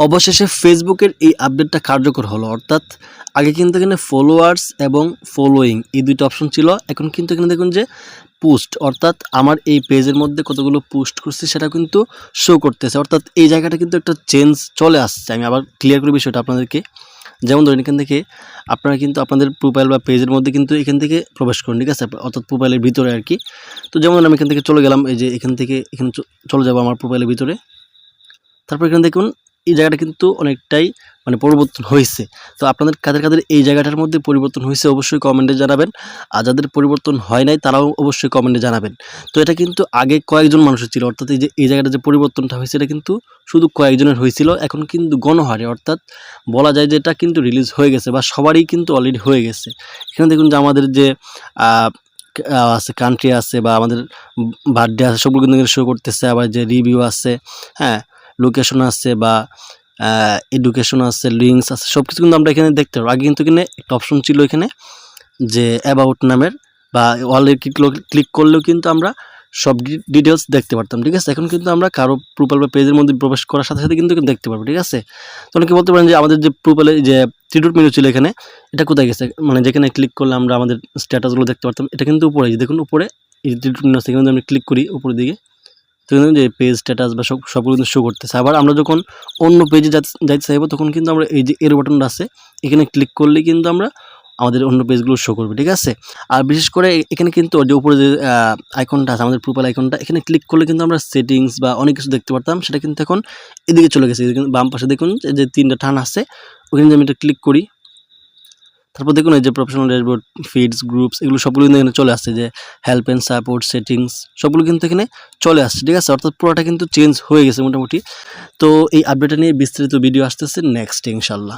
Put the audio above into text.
অবশেষে ফেসবুকের এই আপডেটটা কার্যকর হলো, অর্থাৎ আগে কিন্তু এখানে ফলোয়ার্স এবং ফলোয়িং এই দুইটা অপশন ছিল। এখন কিন্তু এখানে দেখুন যে পোস্ট, অর্থাৎ আমার এই পেজের মধ্যে কতগুলো পোস্ট করছি সেটা কিন্তু শো করতেছে। অর্থাৎ এই জায়গাটা কিন্তু একটা চেঞ্জ চলে আসছে। আমি আবার ক্লিয়ার করি বিষয়টা আপনাদেরকে। যেমন ধরেন এখান থেকে আপনারা কিন্তু আপনাদের প্রোফাইল বা পেজের মধ্যে কিন্তু এখান থেকে প্রবেশ করুন, ঠিক আছে, অর্থাৎ প্রোফাইলের ভিতরে আর কি। তো যেমন আমি এখান থেকে চলে গেলাম, এই যে এখান থেকে এখানে চলে যাবো আমার প্রোফাইলের ভিতরে। তারপর এখানে দেখুন এই জায়গাটা কিন্তু অনেকটাই পরিবর্তন হয়েছে। তো আপনাদের কাদের এই জায়গাটার মধ্যে পরিবর্তন হয়েছে অবশ্যই কমেন্টে জানাবেন, আর যাদের পরিবর্তন হয় নাই তারাও অবশ্যই কমেন্টে জানাবেন। তো এটা কিন্তু আগে কয়েকজন মানুষের ছিল, অর্থাৎ এই জায়গাটা যে পরিবর্তনটা হয়েছে এটা কিন্তু শুধু কয়েকজনের হয়েছিল। এখন কিন্তু গণহারে, অর্থাৎ বলা যায় যে এটা কিন্তু রিলিজ হয়ে গেছে বা সবারই কিন্তু অলরেডি হয়ে গেছে। এখানে দেখুন যে আমাদের যে আছে কান্ট্রি আছে বা আমাদের বার্থডে আছে সবগুলো কিন্তু শো করতেছে। আবার যে রিভিউ আছে, হ্যাঁ, লোকেশন আছে বা এডুকেশন আছে, লিঙ্কস আছে, সব কিছু কিন্তু আমরা এখানে দেখতে পারবো। আগে কিন্তু এখানে একটা অপশন ছিল এখানে যে অ্যাবাউট নামের বা ওয়ালে ক্লিক করলেও কিন্তু আমরা সব ডিটেলস দেখতে পারতাম, ঠিক আছে। এখন কিন্তু আমরা কারো প্রোফাইল বা পেজের মধ্যে প্রবেশ করার সাথে সাথে কিন্তু দেখতে পারবো, ঠিক আছে। তো অনেকে বলতে পারেন যে আমাদের যে প্রোফাইলে যে থ্রি ডট মেনু ছিল এখানে, এটা কোথায় গেছে, যেখানে ক্লিক করলে আমরা আমাদের স্ট্যাটাসগুলো দেখতে পারতাম। এটা কিন্তু উপরে, দেখুন উপরে এই থ্রি ডট মেনু আছে, এখানে আমি ক্লিক করি উপরের দিকে, তো যে পেজ স্ট্যাটাস বা সবগুলো কিন্তু শো করতেছে। আবার আমরা যখন অন্য পেজে যাইতে চাইবো তখন কিন্তু আমরা এই যে এর বাটনটা আছে এখানে ক্লিক করলে কিন্তু আমরা আমাদের অন্য পেজগুলো শো করবে, ঠিক আছে। আর বিশেষ করে এখানে কিন্তু যে উপরে যে আইকনটা আছে আমাদের প্রোফাইল আইকনটা, এখানে ক্লিক করলে কিন্তু আমরা সেটিংস বা অনেক কিছু দেখতে পারতাম, সেটা কিন্তু এখন এদিকে চলে গেছে। বাম পাশে দেখুন যে তিনটা টান আছে, ওখানে আমি এটা ক্লিক করি। তারপর দেখুন এই যে প্রফেশনাল ড্যাশবোর্ড, ফিডস, গ্রুপস, এগুলো সবগুলো কিন্তু এখানে চলে আসছে। যে হেল্প অ্যান্ড সাপোর্ট, সেটিংস, সবগুলো কিন্তু এখানে চলে আসছে, ঠিক আছে। অর্থাৎ পুরোটা কিন্তু চেঞ্জ হয়ে গেছে মোটামুটি। তো এই আপডেটটা নিয়ে বিস্তারিত ভিডিও আসতেছে নেক্সট ইনশাল্লাহ।